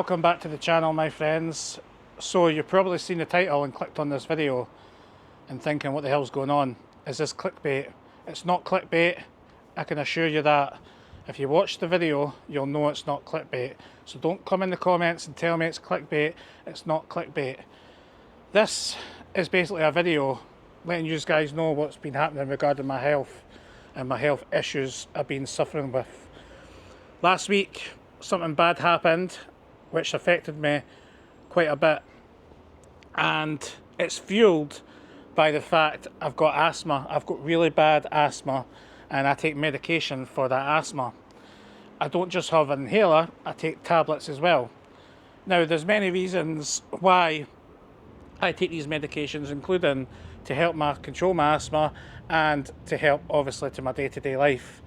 Welcome back to the channel, my friends. So you've probably seen the title and clicked on this video and thinking, what the hell's going on? Is this clickbait? It's not clickbait. I can assure you that. If you watch the video, you'll know it's not clickbait. So don't come in the comments and tell me it's clickbait. It's not clickbait. This is basically a video letting you guys know what's been happening regarding my health and my health issues I've been suffering with. Last week, something bad happened which affected me quite a bit, and it's fueled by the fact I've got asthma. I've got really bad asthma and I take medication for that asthma. I don't just have an inhaler, I take tablets as well. Now there's many reasons why I take these medications, including to help control my asthma and to help obviously to my day-to-day life.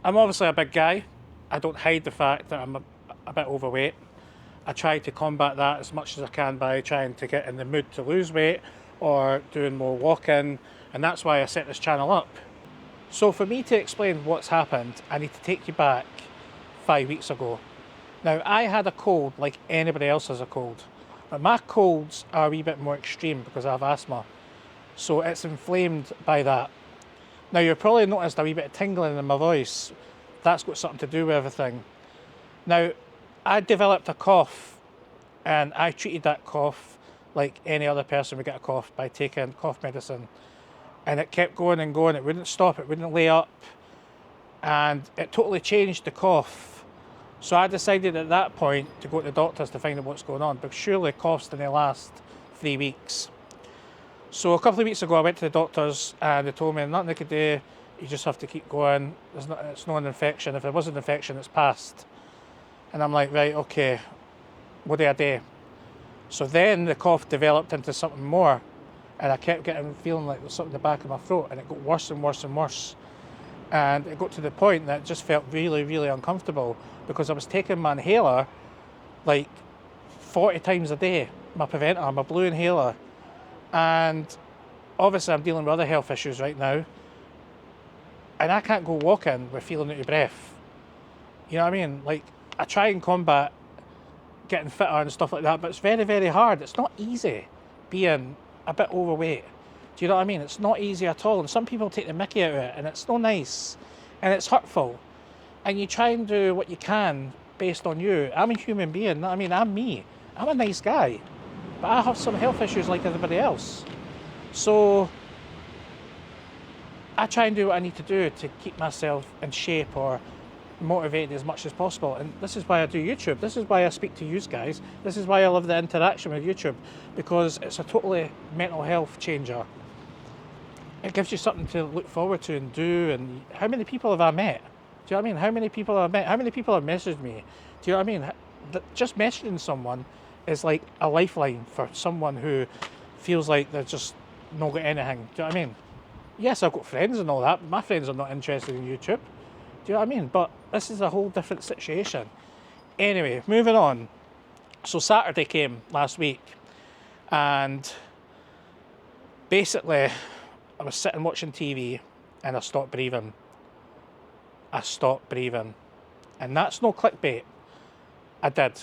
I'm obviously a big guy. I don't hide the fact that I'm a bit overweight. I try to combat that as much as I can by trying to get in the mood to lose weight or doing more walking, and that's why I set this channel up. So for me to explain what's happened, I need to take you back 5 weeks ago. Now, I had a cold like anybody else has a cold, but my colds are a wee bit more extreme because I have asthma, so it's inflamed by that. Now, you've probably noticed a wee bit of tingling in my voice. That's got something to do with everything. Now, I developed a cough, and I treated that cough like any other person would get a cough by taking cough medicine. And it kept going and going. It wouldn't stop. It wouldn't lay up. And it totally changed the cough. So I decided at that point to go to the doctors to find out what's going on, because surely coughs didn't last 3 weeks. So a couple of weeks ago I went to the doctors and they told me nothing they could do. You just have to keep going. It's not an infection. If it was an infection, it's passed. And I'm like, right, okay, what do I do? So then the cough developed into something more, and I kept feeling like there was something in the back of my throat, and it got worse and worse and worse. And it got to the point that it just felt really, really uncomfortable, because I was taking my inhaler like 40 times a day, my preventer, my blue inhaler. And obviously I'm dealing with other health issues right now, and I can't go walking with feeling out of breath. You know what I mean? Like, I try and combat getting fitter and stuff like that, but it's very, very hard. It's not easy being a bit overweight. Do you know what I mean? It's not easy at all. And some people take the mickey out of it, and it's not nice, and it's hurtful. And you try and do what you can based on you. I'm a human being. You know what I mean? I'm me. I'm a nice guy, but I have some health issues like everybody else. So I try and do what I need to do to keep myself in shape or motivated as much as possible. And this is why I do YouTube. This is why I speak to you guys. This is why I love the interaction with YouTube, because it's a totally mental health changer. It gives you something to look forward to and do. And how many people have I met? Do you know what I mean? How many people have I met? How many people have messaged me? Do you know what I mean? Just messaging someone is like a lifeline for someone who feels like they're just not got anything. Do you know what I mean? Yes, I've got friends and all that, but my friends are not interested in YouTube. Do you know what I mean? But this is a whole different situation. Anyway, moving on. So Saturday came last week, and basically I was sitting watching TV and I stopped breathing. I stopped breathing. And that's no clickbait. I did.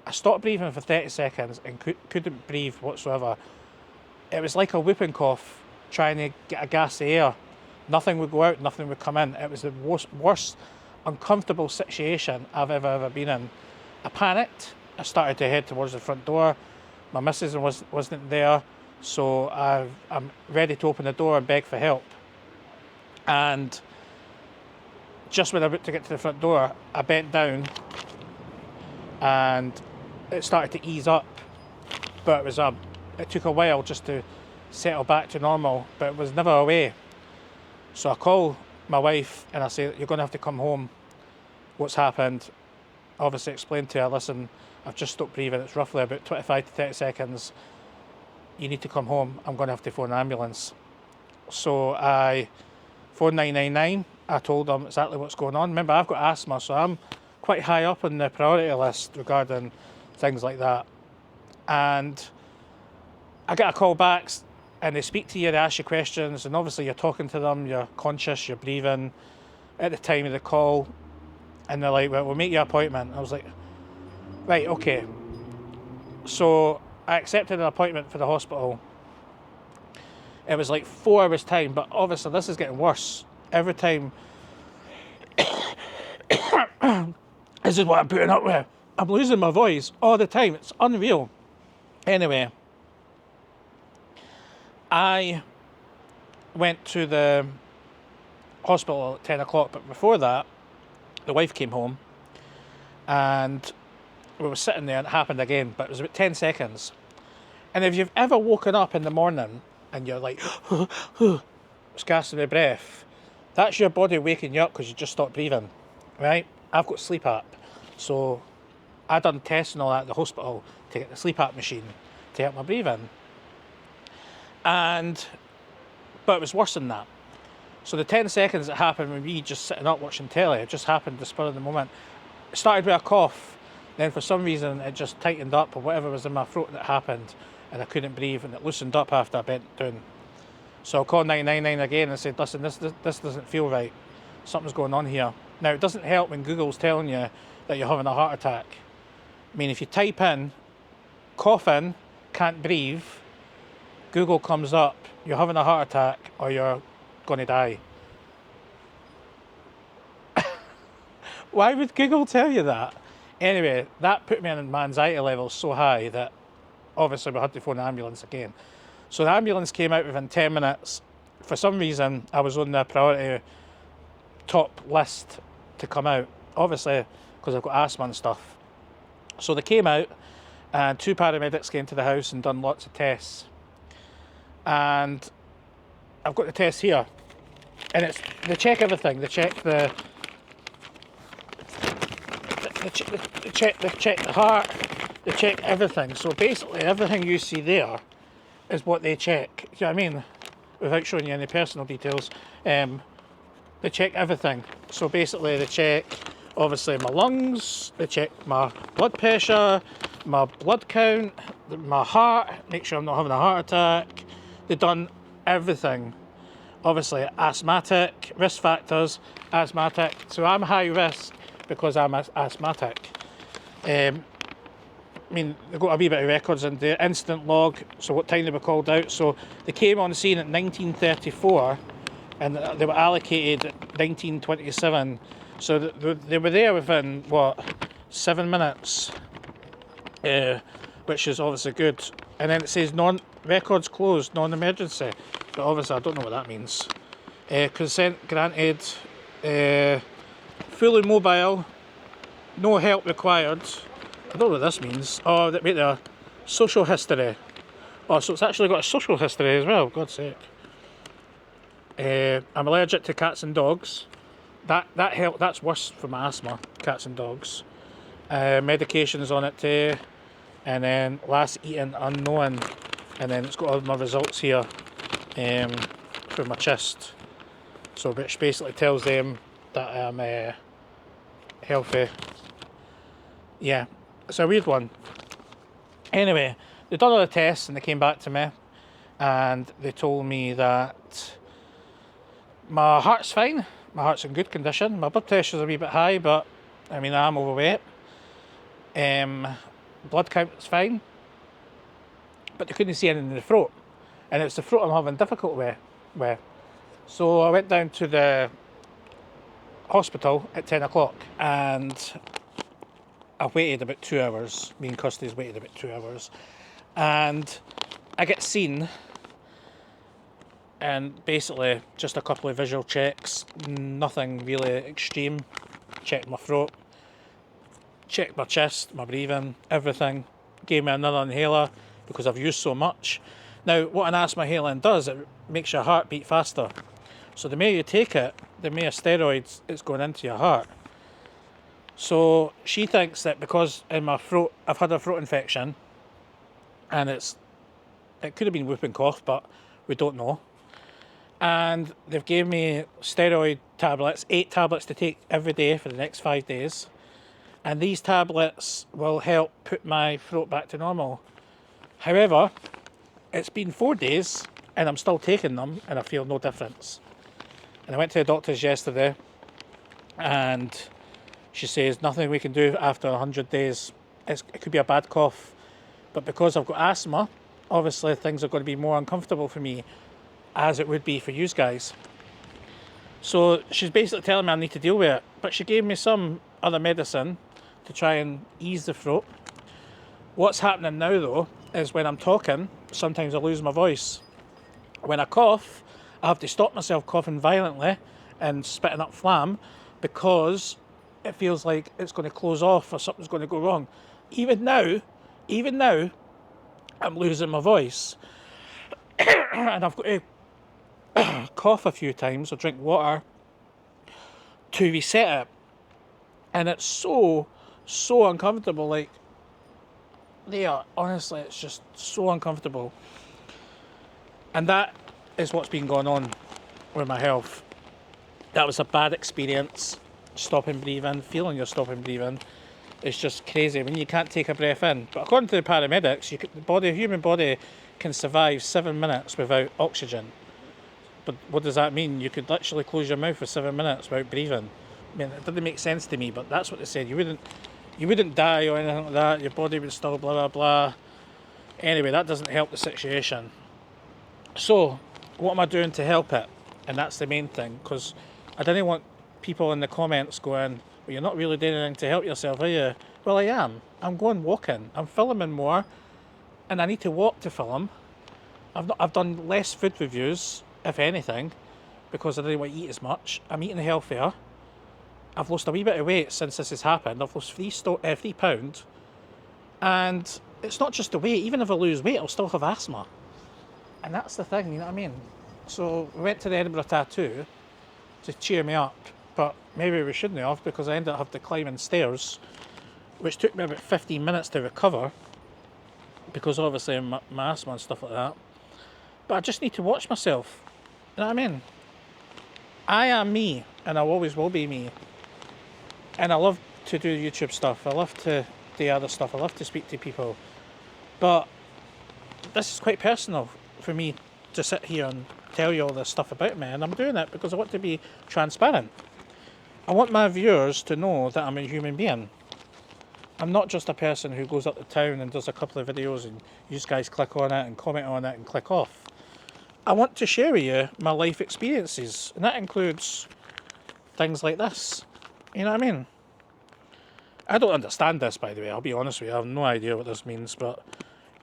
I stopped breathing for 30 seconds and couldn't breathe whatsoever. It was like a whooping cough trying to get a gas of air. Nothing would go out, nothing would come in. It was the worst uncomfortable situation I've ever been in. I panicked. I started to head towards the front door. My missus wasn't there, so I'm ready to open the door and beg for help. And just when I went to get to the front door, I bent down and it started to ease up. But it took a while just to settle back to normal, but it was never away. So I call my wife and I say, you're going to have to come home. What's happened? Obviously explain to her, listen, I've just stopped breathing. It's roughly about 25 to 30 seconds. You need to come home. I'm going to have to phone an ambulance. So I phoned 999. I told them exactly what's going on. Remember, I've got asthma, so I'm quite high up on the priority list regarding things like that. And I get a call back, and they speak to you, they ask you questions, and obviously you're talking to them, you're conscious, you're breathing at the time of the call, and they're like, well, we'll make you an appointment. I was like, Right, okay. So I accepted an appointment for the hospital. It was like 4 hours time, but obviously this is getting worse. Every time, this is what I'm putting up with. I'm losing my voice all the time. It's unreal. Anyway, I went to the hospital at 10 o'clock, but before that, the wife came home and we were sitting there and it happened again, but it was about 10 seconds. And if you've ever woken up in the morning and you're like, gasping your breath, that's your body waking you up because you just stopped breathing, right? I've got sleep app. So I done tests and all that at the hospital to get the sleep app machine to help my breathing. But it was worse than that. So the 10 seconds that happened with me just sitting up watching telly, it just happened the spur of the moment. It started with a cough, then for some reason it just tightened up or whatever was in my throat that happened, and I couldn't breathe, and it loosened up after I bent down. So I called 999 again and said, listen, this doesn't feel right. Something's going on here. Now, it doesn't help when Google's telling you that you're having a heart attack. I mean, if you type in, coughing, can't breathe, Google comes up, you're having a heart attack or you're going to die. Why would Google tell you that? Anyway, that put me in my anxiety levels so high that obviously we had to phone the ambulance again. So the ambulance came out within 10 minutes. For some reason, I was on the priority top list to come out, obviously because I've got asthma and stuff. So they came out and 2 paramedics came to the house and done lots of tests. And I've got the test here, and they check everything. They check they check the heart. They check everything. So basically, everything you see there is what they check. Do you know what I mean? Without showing you any personal details, they check everything. So basically, they check obviously my lungs. They check my blood pressure, my blood count, my heart. Make sure I'm not having a heart attack. They've done everything. Obviously, asthmatic, risk factors, asthmatic. So I'm high risk because I'm asthmatic. I mean, they've got a wee bit of records in the incident log, so what time they were called out. So they came on scene at 1934 and they were allocated at 1927. So they were there within, 7 minutes, which is obviously good. And then it says records closed, non-emergency. But obviously I don't know what that means. Consent granted, fully mobile, no help required. I don't know what this means. Oh, wait there. Social history. Oh, so it's actually got a social history as well, God's sake. I'm allergic to cats and dogs. That help. That's worse for my asthma, cats and dogs. Medications on it too. And then last eaten unknown. And then it's got all my results here for my chest. So which basically tells them that I'm healthy. Yeah, it's a weird one. Anyway, they done all the tests and they came back to me and they told me that my heart's fine. My heart's in good condition. My blood pressure's a wee bit high, but I mean, I'm overweight. Blood count's fine. But they couldn't see anything in the throat. And it's the throat I'm having difficulty with. So I went down to the hospital at 10 o'clock and I waited about 2 hours. Me and Kirsty's waited about 2 hours. And I get seen and basically just a couple of visual checks, nothing really extreme. Checked my throat, checked my chest, my breathing, everything. Gave me another inhaler because I've used so much. Now, what an asthma inhaler does, it makes your heart beat faster. So the more you take it, the more steroids it's going into your heart. So she thinks that because in my throat, I've had a throat infection, and it could have been whooping cough, but we don't know. And they've gave me steroid tablets, 8 tablets to take every day for the next 5 days. And these tablets will help put my throat back to normal. However, it's been 4 days and I'm still taking them and I feel no difference. And I went to the doctor's yesterday and she says nothing we can do after 100 days. it could be a bad cough. But because I've got asthma, obviously things are going to be more uncomfortable for me, as it would be for you guys. So she's basically telling me I need to deal with it. But she gave me some other medicine to try and ease the throat. What's happening now though, is when I'm talking, sometimes I lose my voice. When I cough, I have to stop myself coughing violently and spitting up phlegm, because it feels like it's going to close off or something's going to go wrong. Even now, I'm losing my voice. And I've got to cough a few times or drink water to reset it. And it's so uncomfortable. Like, honestly, it's just so uncomfortable. And that is what's been going on with my health. That was a bad experience. Stopping breathing, feeling you're stopping breathing. It's just crazy when you can't take a breath in. But according to the paramedics, the human body can survive 7 minutes without oxygen. But what does that mean? You could literally close your mouth for 7 minutes without breathing. I mean, it didn't make sense to me, but that's what they said. You wouldn't die or anything like that. Your body would still blah blah blah. Anyway, that doesn't help the situation. So, what am I doing to help it? And that's the main thing, because I didn't want people in the comments going, well, you're not really doing anything to help yourself, are you? Well, I am. I'm going walking. I'm filming more, and I need to walk to film. I've done less food reviews, if anything, because I didn't want to eat as much. I'm eating healthier. I've lost a wee bit of weight since this has happened. I've lost 3 pounds. And it's not just the weight. Even if I lose weight, I'll still have asthma. And that's the thing, you know what I mean? So we went to the Edinburgh Tattoo to cheer me up. But maybe we shouldn't have, because I ended up having to climb stairs, which took me about 15 minutes to recover, because obviously my asthma and stuff like that. But I just need to watch myself. You know what I mean? I am me, and I always will be me. And I love to do YouTube stuff. I love to do other stuff. I love to speak to people. But this is quite personal for me to sit here and tell you all this stuff about me. And I'm doing it because I want to be transparent. I want my viewers to know that I'm a human being. I'm not just a person who goes up to town and does a couple of videos and you guys click on it and comment on it and click off. I want to share with you my life experiences, and that includes things like this. You know what I mean? I don't understand this, by the way, I'll be honest with you. I have no idea what this means, but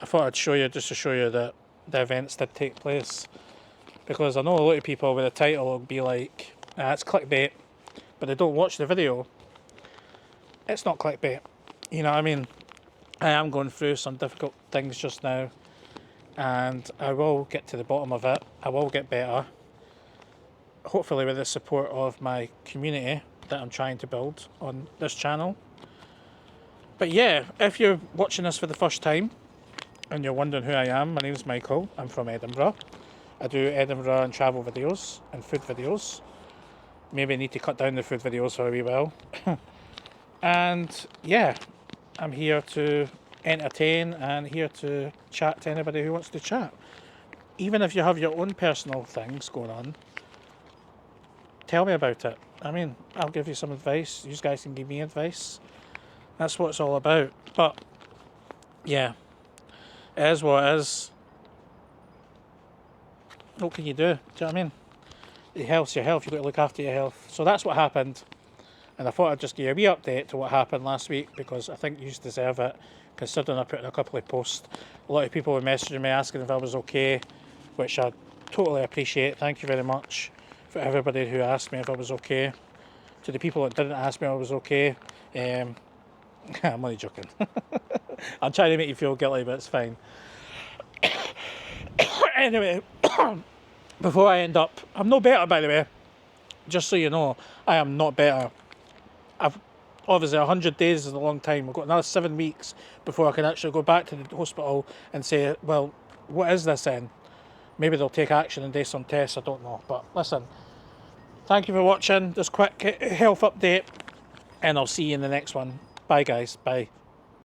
I thought I'd show you, just to show you that the events did take place. Because I know a lot of people with the title will be like, it's clickbait, but they don't watch the video. It's not clickbait. You know what I mean? I am going through some difficult things just now, and I will get to the bottom of it. I will get better. Hopefully with the support of my community that I'm trying to build on this channel. But yeah, if you're watching this for the first time and you're wondering who I am, my name is Michael. I'm from Edinburgh. I do Edinburgh and travel videos and food videos. Maybe I need to cut down the food videos for a wee while. And yeah, I'm here to entertain and here to chat to anybody who wants to chat. Even if you have your own personal things going on, tell me about it. I mean, I'll give you some advice. You guys can give me advice. That's what it's all about. But yeah, it is what it is. What can you do? Do you know what I mean? Your health's your health. You've got to look after your health. So that's what happened. And I thought I'd just give you a wee update to what happened last week, because I think you deserve it, considering I put in a couple of posts. A lot of people were messaging me asking if I was okay, which I totally appreciate. Thank you very much for everybody who asked me if I was okay. To the people that didn't ask me if I was okay, I'm only joking. I'm trying to make you feel guilty, but it's fine. Anyway, before I end up, I'm no better, by the way. Just so you know, I am not better. Obviously 100 days is a long time. I've got another 7 weeks before I can actually go back to the hospital and say, well, what is this then? Maybe they'll take action and do some tests, I don't know. But listen, thank you for watching this quick health update, and I'll see you in the next one. Bye guys, bye.